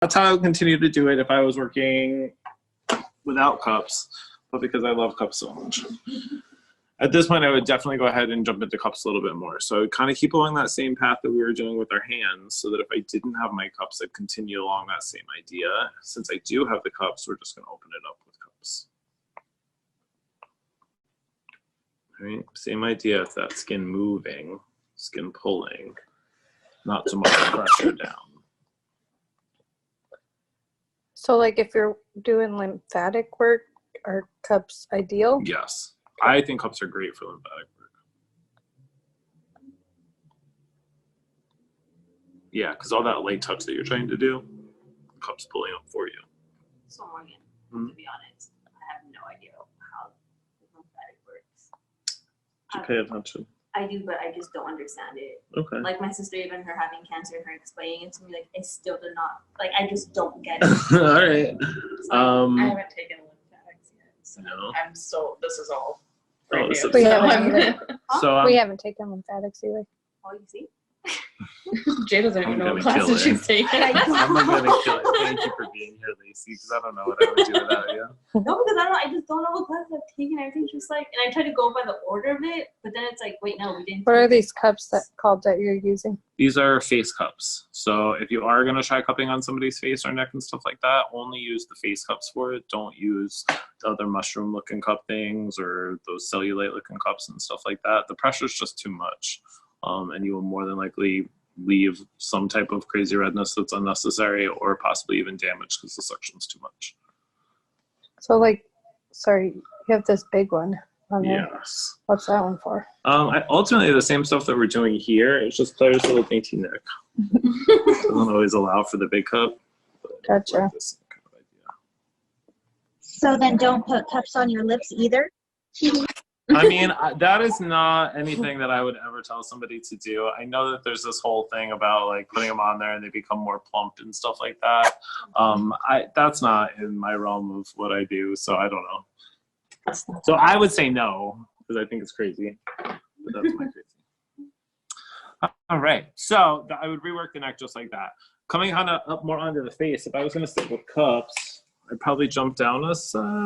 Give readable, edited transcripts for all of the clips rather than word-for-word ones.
That's how I would continue to do it if I was working without cups, but because I love cups so much. At this point, I would definitely go ahead and jump into cups a little bit more. So I would kind of keep along that same path that we were doing with our hands, so that if I didn't have my cups, I'd continue along that same idea. Since I do have the cups, we're just going to open it up with cups. All right, same idea with that skin moving, skin pulling, not so much pressure down. So like if you're doing lymphatic work, are cups ideal? Yes. I think cups are great for lymphatic work. Yeah, because all that light touch that you're trying to do, cups pulling up for you. So Morgan, to be honest, I have no idea how lymphatic works. Do you pay attention? I do, but I just don't understand it. Okay. Like my sister, even her having cancer, her explaining it to me, like I still do not, like I just don't get it. All right. So, I haven't taken lymphatics yet, so No. I'm so, this is all Oh, brand this new. is- We So haven't I'm- either. So We haven't taken lymphatics either. oh, you see? Jay doesn't even I'm know gonna what kill classes it. she's taking. I'm not gonna kill it. Thank you for being here, Lacey, because I don't know what I would do without you. No, because I just don't know what classes I've taken. Everything's just like, and I try to go by the order of it, but then it's like, wait, no, we didn't. What are take these cups that you're using? These are face cups. So if you are gonna try cupping on somebody's face or neck and stuff like that, only use the face cups for it. Don't use the other mushroom looking cup things or those cellulite looking cups and stuff like that. The pressure's just too much. And you will more than likely leave some type of crazy redness that's unnecessary or possibly even damage because the suction's too much. So like, sorry, you have this big one on there. Yes. What's that one for? Ultimately, the same stuff that we're doing here. It's just Claire's little dainty neck. Doesn't always allow for the big cup. But I Gotcha. like this kind of idea. So then don't put cups on your lips either. I mean, that is not anything that I would ever tell somebody to do. I know that there's this whole thing about like putting them on there and they become more plump and stuff like that. That's not in my realm of what I do, so I don't know. So I would say no, because I think it's crazy. But that's my crazy. All right, so I would rework the neck just like that. Coming on up more onto the face, if I was going to stick with cups, I'd probably jump down a size.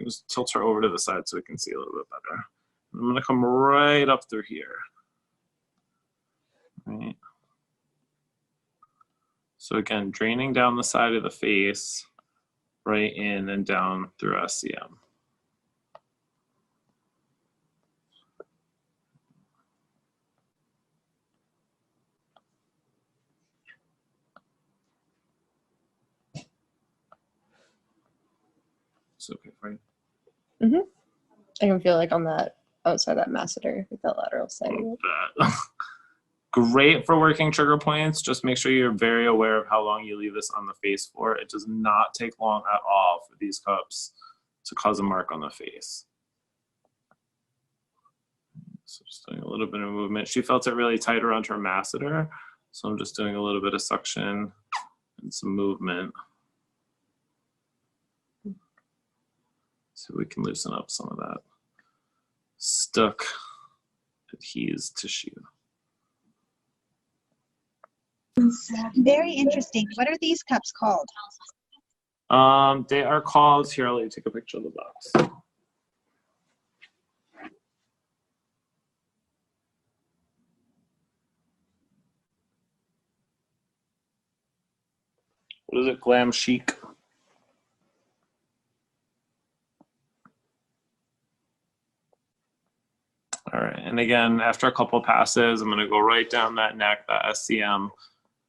Just tilt her over to the side so we can see a little bit better. I'm going to come right up through here. Right. So again, draining down the side of the face, right in and down through SCM. It's okay for you. I can feel like on that outside that masseter, like that lateral side. of it. That. Great for working trigger points. Just make sure you're very aware of how long you leave this on the face for. It does not take long at all for these cups to cause a mark on the face. So just doing a little bit of movement. She felt it really tight around her masseter, so I'm just doing a little bit of suction and some movement. So we can loosen up some of that stuck adhesed tissue. Very interesting. What are these cups called? They are called, here, I'll let you take a picture of the box. What is it, Glam Chic? All right, and again, after a couple passes, I'm gonna go right down that neck, that SCM,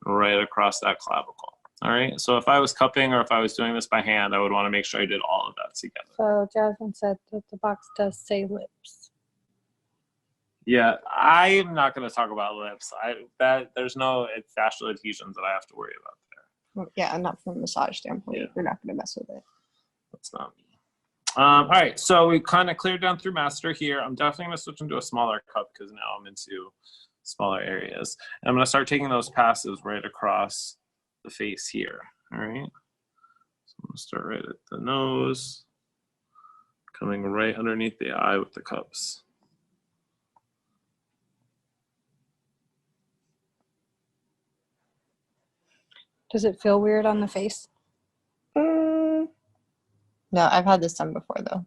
right across that clavicle. All right, so if I was cupping or if I was doing this by hand, I would wanna make sure I did all of that together. So Jasmine said that the box does say lips. Yeah, I'm not gonna talk about lips. There's no fascial adhesions that I have to worry about there. Well, yeah, not from a massage standpoint. Yeah. You're not going to mess with it. That's not me. All right, so we kind of cleared down through master here. I'm definitely gonna switch into a smaller cup because now I'm into smaller areas. And I'm gonna start taking those passes right across the face here, all right? So I'm gonna start right at the nose, coming right underneath the eye with the cups. Does it feel weird on the face? No, I've had this done before though.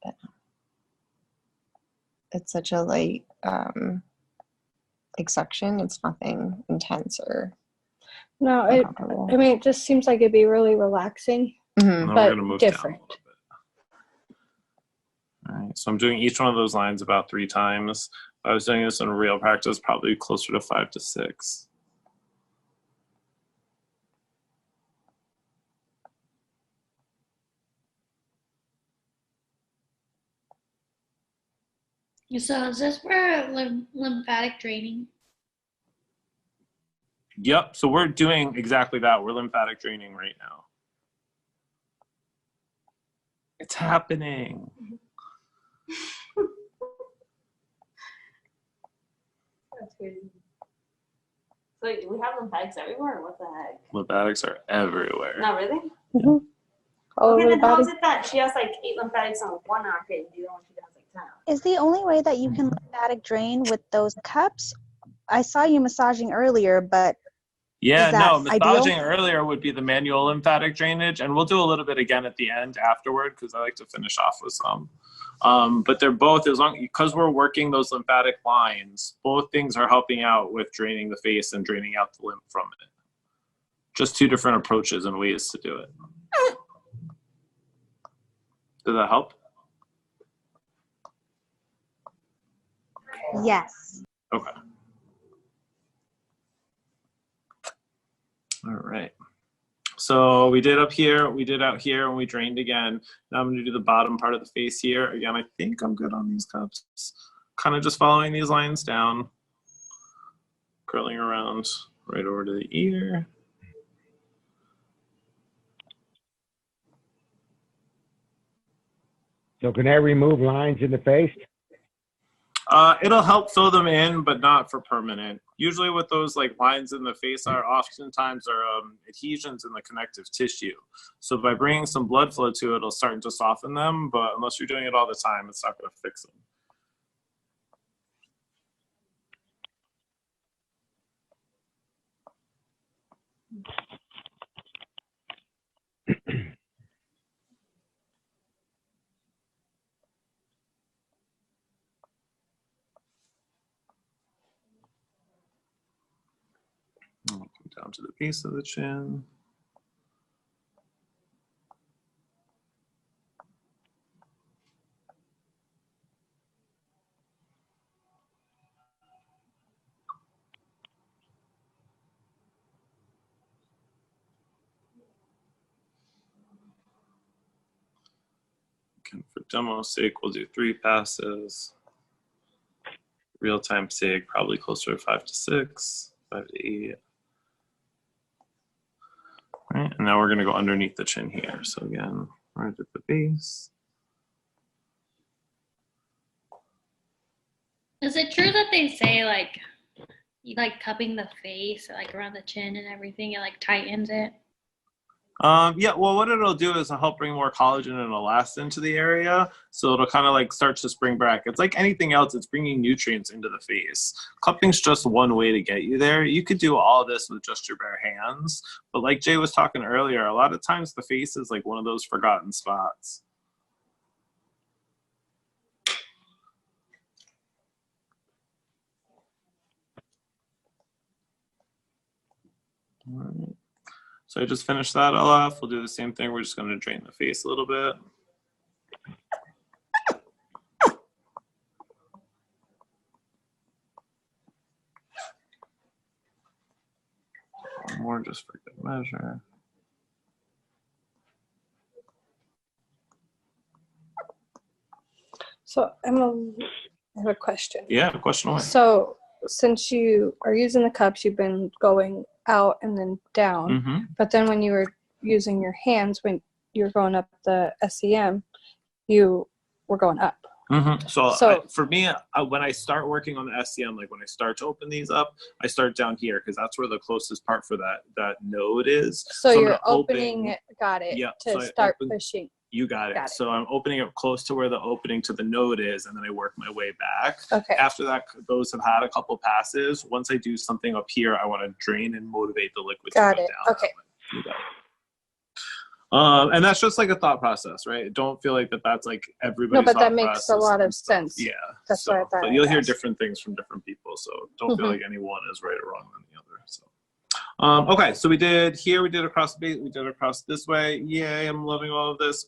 But it's such a light like suction. It's nothing intense or No, uncomfortable. I mean, it just seems like it'd be really relaxing. Mhm. And then But we're gonna move different. down a little bit. All right, so I'm doing each one of those lines about 3 times. If I was doing this in real practice, probably closer to 5 to 6. So is this for lymphatic draining? Yep, so we're doing exactly that. We're lymphatic draining right now. It's happening. That's crazy. So wait, do we have lymphatics everywhere or what the heck? Lymphatics are everywhere. Not really? All Okay, over the then how body. is it that she has like 8 lymphatics on one armpit and the other one she has like 10? Is the only way that you can lymphatic drain with those cups? I saw you massaging earlier, but Yeah, Is that no, ideal? massaging earlier would be the manual lymphatic drainage, and we'll do a little bit again at the end afterward because I like to finish off with some. But they're both, as long because we're working those lymphatic lines, both things are helping out with draining the face and draining out the lymph from it. Just 2 different approaches and ways to do it. Does that help? yes. Okay. All right. So we did up here, we did out here, and we drained again. Now I'm going to do the bottom part of the face here. Again, I think I'm good on these cups. Kind of just following these lines down, curling around right over to the ear. So can I remove lines in the face? It'll help fill them in, but not for permanent. Usually with those like lines in the face are oftentimes are adhesions in the connective tissue. So by bringing some blood flow to it, it'll start to soften them, but unless you're doing it all the time, it's not going to fix them. I'll come down to the base of the chin. And for demo's sake, we'll do 3 passes. Real-time sake, probably closer to 5 to 6, 5 to 8. All right, and now we're going to go underneath the chin here. So again, right at the base. Is it true that they say like you like cupping the face like around the chin and everything, it like tightens it? Yeah, well, what it'll do is it'll help bring more collagen and elastin to the area. So it'll kind of like start to spring back. It's like anything else, it's bringing nutrients into the face. Cupping's just one way to get you there. You could do all this with just your bare hands. But like Jay was talking earlier, a lot of times the face is like one of those forgotten spots. All right. So I just finished that all off. We'll do the same thing. We're just going to drain the face a little bit. One more just for good measure. So Emma, I have a question. Yeah, question away. So since you are using the cups, you've been going out and then down. Mm-hmm. But then when you were using your hands, when you were going up the SEM, you were going up. Mm-hmm. So So- for me, when I start working on the SCM, like when I start to open these up, I start down here because that's where the closest part for that node is. So I'm you're gonna open- opening it, got it, Yeah, to so I start open- pushing. You got it. Got it. So I'm opening it close to where the opening to the node is, and then I work my way back. Okay. After that, those have had a couple passes. Once I do something up here, I want to drain and motivate the liquid Got to go it. down. Okay. That way. You got it. And that's just like a thought process, right? Don't feel like that's like everybody's No, but that thought makes a process lot and of stuff. sense. Yeah. That's why I thought But you'll I'd hear ask. different things from different people, so don't feel Mhm. like any one is right or wrong than the other. So. Okay, so we did here, we did across the base, we did across this way. Yay, I'm loving all of this.